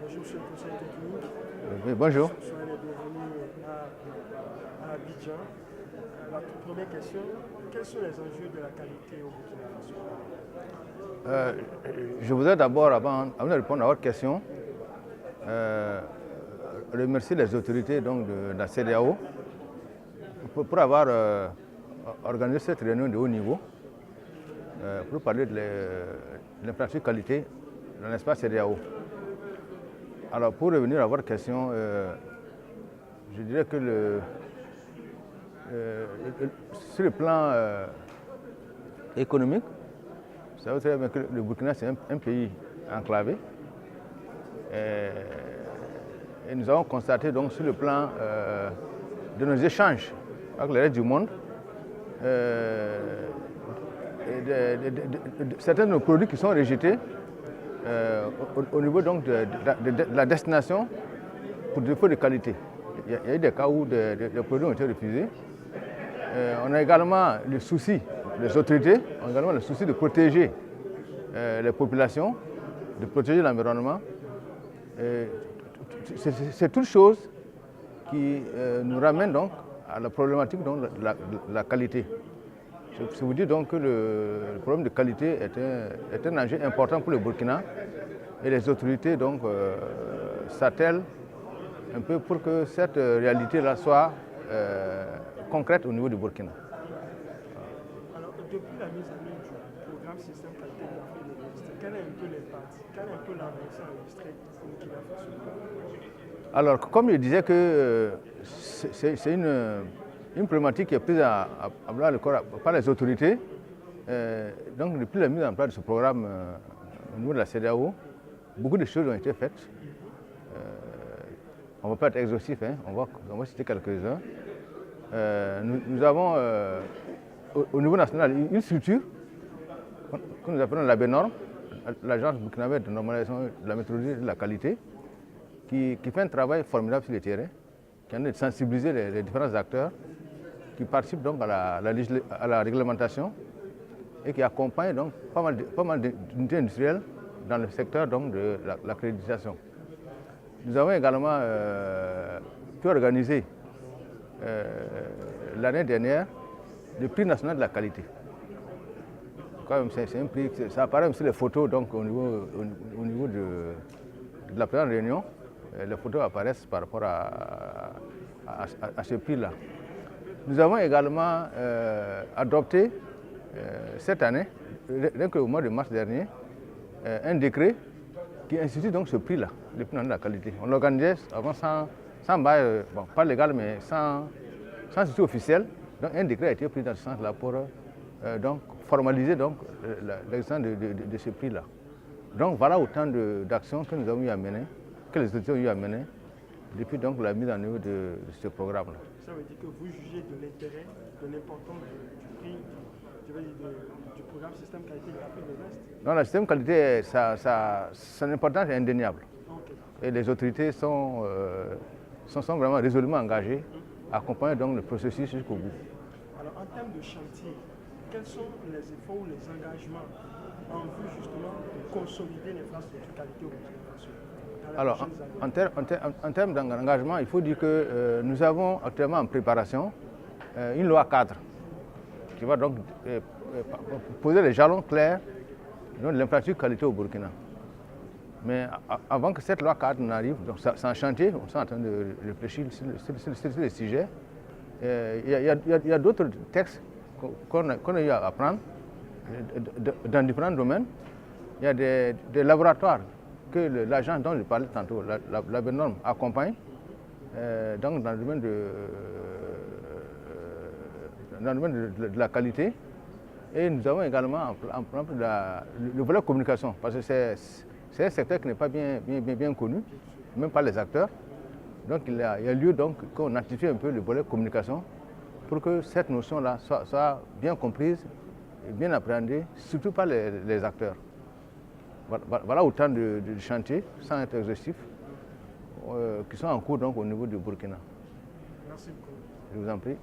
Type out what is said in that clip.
Bonjour, monsieur le conseiller technique. Oui, bonjour. Soyez les bienvenus à Abidjan. La toute première question, quels sont les enjeux de la qualité au Burkina Faso? Je voudrais d'abord, avant de répondre à votre question, remercier les autorités donc, de la CEDEAO pour avoir organisé cette réunion de haut niveau pour parler de l'infrastructure qualité dans l'espace CEDEAO. Alors, pour revenir à votre question, je dirais que sur le plan économique, vous savez très bien que le Burkina, c'est un pays enclavé. Et nous avons constaté donc sur le plan de nos échanges avec le reste du monde, certains de nos produits qui sont rejetés au niveau donc de la destination pour défaut de qualité. Il y a eu des cas où des produits ont été refusés. On a également le souci, les autorités ont également le souci de protéger les populations, de protéger l'environnement. C'est toute chose qui nous ramène donc à la problématique donc, de la qualité. Je vous dis donc que le problème de qualité est un enjeu important pour le Burkina et les autorités donc s'attellent un peu pour que cette réalité-là soit concrète au niveau du Burkina. Alors, depuis la mise en œuvre du programme système qualité de l'Afrique de l'Ouest, quel est un peu l'impact, quelle est un peu l'avancée enregistrée au Burkina Faso? Alors, comme je disais que c'est une problématique qui est prise à bras le corps par les autorités, donc depuis la mise en place de ce programme au niveau de la CEDEAO, beaucoup de choses ont été faites. On ne va pas être exhaustif, hein, on va citer quelques-uns. Nous avons au niveau national une structure que nous appelons l'ABNORM, l'Agence burkinabé de normalisation de la méthodologie et de la qualité, qui fait un travail formidable sur le terrain, qui a de sensibiliser les différents acteurs, qui participent donc à la réglementation et qui accompagne donc pas mal d'unités industrielles dans le secteur donc, de l'accréditation. Nous avons également pu organiser l'année dernière le prix national de la qualité. C'est un prix, ça apparaît même sur les photos donc, au niveau de la présente réunion. Les photos apparaissent par rapport à ce prix-là. Nous avons également adopté cette année, rien qu'au mois de mars dernier, un décret qui institue donc ce prix-là, le prix de la qualité. On l'organisait avant sans bail, bon, pas légal, mais sans institut officiel. Donc un décret a été pris dans ce sens-là pour donc, formaliser l'existence de ce prix-là. Donc voilà autant d'actions que nous avons eu à mener, que les autorités ont eu à mener depuis donc, la mise en œuvre de ce programme-là. Ça veut dire que vous jugez de l'intérêt, de l'importance du prix, du programme système qualité de l'Afrique de l'Ouest? Non, le système qualité, son importance est indéniable. Okay. Et les autorités sont vraiment résolument engagées à accompagner donc le processus jusqu'au bout. Alors en termes de chantier, quels sont les efforts ou les engagements en vue justement de consolider l'infrastructure qualité au Burkina Faso? Alors, en termes d'engagement, il faut dire que nous avons actuellement en préparation une loi cadre qui va donc poser les jalons clairs de l'infrastructure qualité au Burkina. Mais avant que cette loi cadre n'arrive, donc c'est un chantier, on est en train de réfléchir sur les sujets. Il y a d'autres textes qu'on a eu à apprendre dans différents domaines. Il y a des laboratoires que l'agence dont je parlais tantôt, l'ABNORM, accompagne donc dans le domaine de la qualité. Et nous avons également le volet communication, parce que c'est un secteur qui n'est pas bien connu, même par les acteurs. Donc il y a lieu donc qu'on actifie un peu le volet communication pour que cette notion-là soit bien comprise et bien appréhendée, surtout par les acteurs. Voilà autant de chantiers, sans être exhaustifs, qui sont en cours donc, au niveau du Burkina. Merci beaucoup. Je vous en prie.